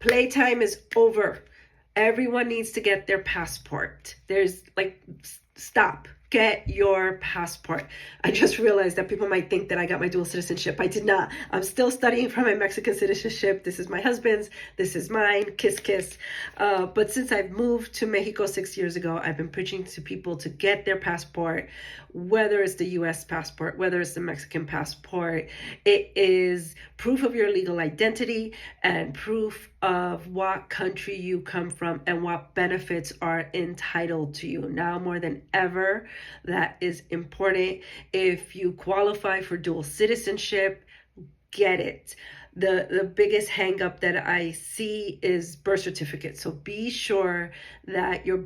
Playtime is over. Everyone needs to get their passport. There's like, stop. Get your passport. I just realized that people might think that I got my dual citizenship. I did not. I'm still studying for my Mexican citizenship. This is my husband's. This is mine. Kiss, kiss. But since I've moved to Mexico 6 years ago, I've been preaching to people to get their passport, whether it's the US passport, whether it's the Mexican passport. It is proof of your legal identity and proof of what country you come from and what benefits are entitled to you. Now more than ever, that is important. If you qualify for dual citizenship, get it. The biggest hang-up that I see is birth certificate. So be sure that your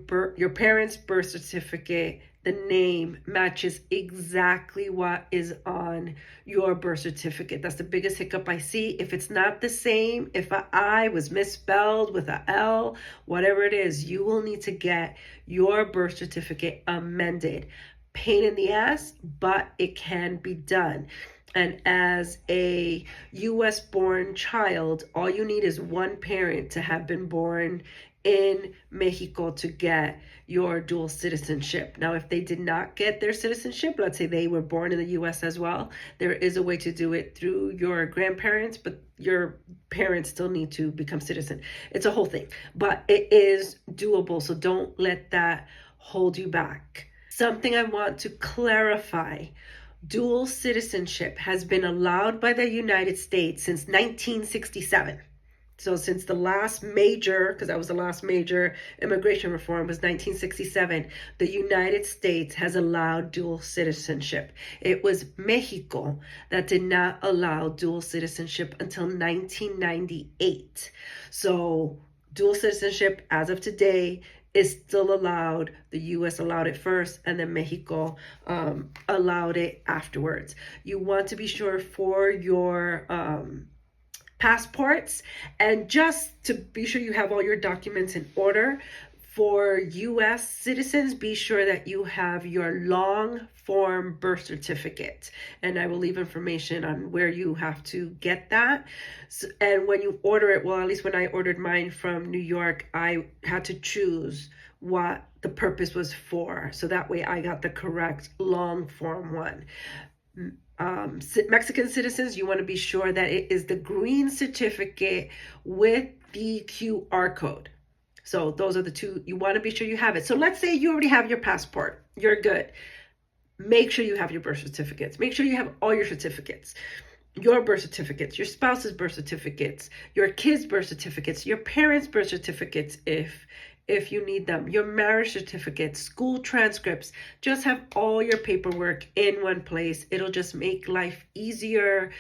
parents' birth certificate, the name matches exactly what is on your birth certificate. That's the biggest hiccup I see. If it's not the same, if an I was misspelled with a L, whatever it is, you will need to get your birth certificate amended. Pain in the ass, but it can be done. And as a US born child, all you need is one parent to have been born in Mexico to get your dual citizenship. Now, if they did not get their citizenship, let's say they were born in the US as well, there is a way to do it through your grandparents, but your parents still need to become citizen. It's a whole thing, but it is doable. So don't let that hold you back. Something I want to clarify: dual citizenship has been allowed by the United States since 1967. So since the last major, because that was the last major immigration reform, was 1967, the United States has allowed dual citizenship. It was Mexico that did not allow dual citizenship until 1998. So dual citizenship as of today is still allowed. The US allowed it first, and then Mexico allowed it afterwards. You want to be sure for your passports, and just to be sure you have all your documents in order. For US citizens, be sure that you have your long form birth certificate, and I will leave information on where you have to get that. And when you order it, well, at least when I ordered mine from New York, I had to choose what the purpose was for, so that way I got the correct long form one. Mexican citizens, you want to be sure that it is the green certificate with the QR code. So those are the two. You want to be sure you have it. So let's say you already have your passport. You're good. Make sure you have your birth certificates. Make sure you have all your certificates. Your birth certificates, your spouse's birth certificates, your kids' birth certificates, your parents' birth certificates if you need them, your marriage certificates, school transcripts. Just have all your paperwork in one place. It'll just make life easier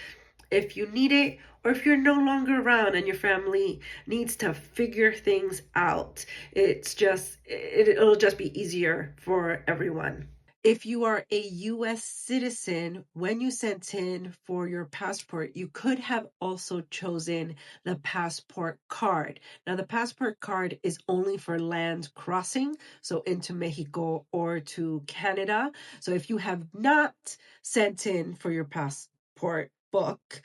if you need it, or if you're no longer around and your family needs to figure things out. It'll just be easier for everyone. If you are a US citizen, when you sent in for your passport, you could have also chosen the passport card. Now, the passport card is only for land crossing, so into Mexico or to Canada. So if you have not sent in for your passport book,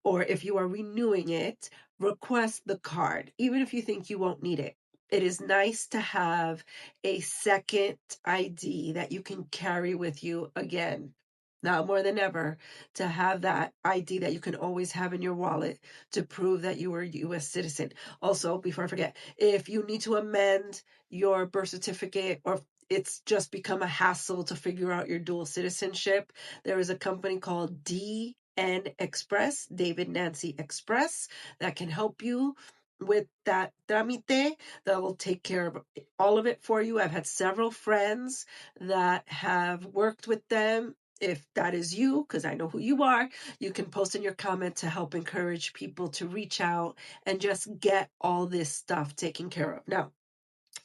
or if you are renewing it, request the card, even if you think you won't need it. It is nice to have a second ID that you can carry with you again. Now more than ever, to have that ID that you can always have in your wallet to prove that you are a US citizen. Also, before I forget, if you need to amend your birth certificate, or it's just become a hassle to figure out your dual citizenship, there is a company called DN Express, David Nancy Express, that can help you with that tramite. That will take care of all of it for you. I've had several friends that have worked with them. If that is you, because I know who you are, you can post in your comment to help encourage people to reach out and just get all this stuff taken care of. Now,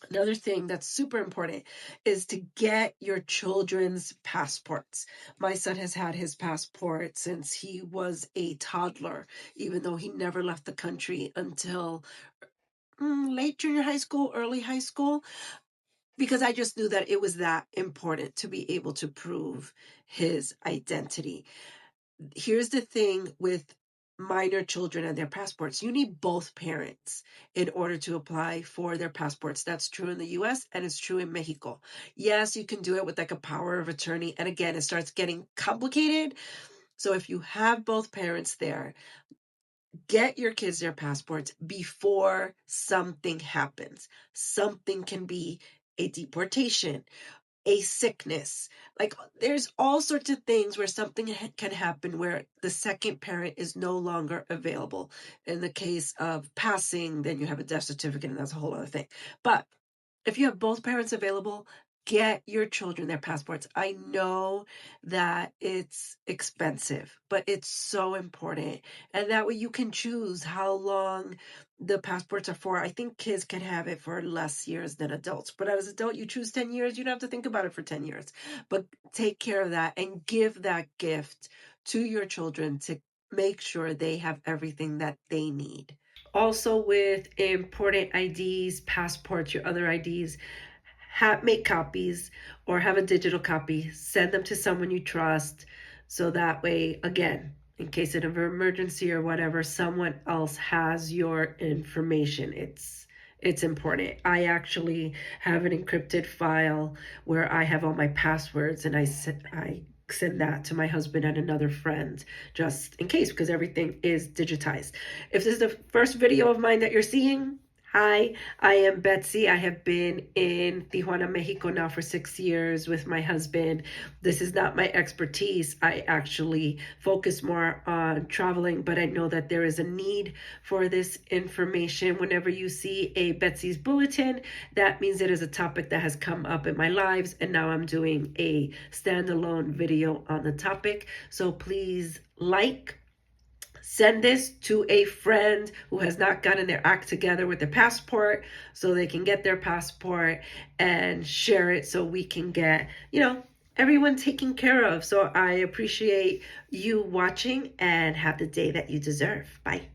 another thing that's super important is to get your children's passports. My son has had his passport since he was a toddler, even though he never left the country until late junior high school, early high school, because I just knew that it was that important to be able to prove his identity. Here's the thing with minor children and their passports, you need both parents in order to apply for their passports. That's true in the US and it's true in Mexico. Yes, you can do it with like a power of attorney. And again, it starts getting complicated. So if you have both parents there, get your kids their passports before something happens. Something can be a deportation, a sickness. Like there's all sorts of things where something can happen where the second parent is no longer available. In the case of passing, then you have a death certificate, and that's a whole other thing. But if you have both parents available, get your children their passports. I know that it's expensive, but it's so important. And that way you can choose how long the passports are for. I think kids can have it for less years than adults. But as an adult, you choose 10 years, you don't have to think about it for 10 years. But take care of that and give that gift to your children to make sure they have everything that they need. Also, with important IDs, passports, your other IDs, make copies or have a digital copy. Send them to someone you trust. So that way, again, in case of an emergency or whatever, someone else has your information. It's important. I actually have an encrypted file where I have all my passwords, and I send that to my husband and another friend just in case, because everything is digitized. If this is the first video of mine that you're seeing, hi, I am Betsy. I have been in Tijuana, Mexico now for 6 years with my husband. This is not my expertise. I actually focus more on traveling, but I know that there is a need for this information. Whenever you see a Betsy's Bulletin, that means it is a topic that has come up in my lives, and now I'm doing a standalone video on the topic. So please send this to a friend who has not gotten their act together with their passport so they can get their passport, and share it so we can get, everyone taken care of. So I appreciate you watching, and have the day that you deserve. Bye.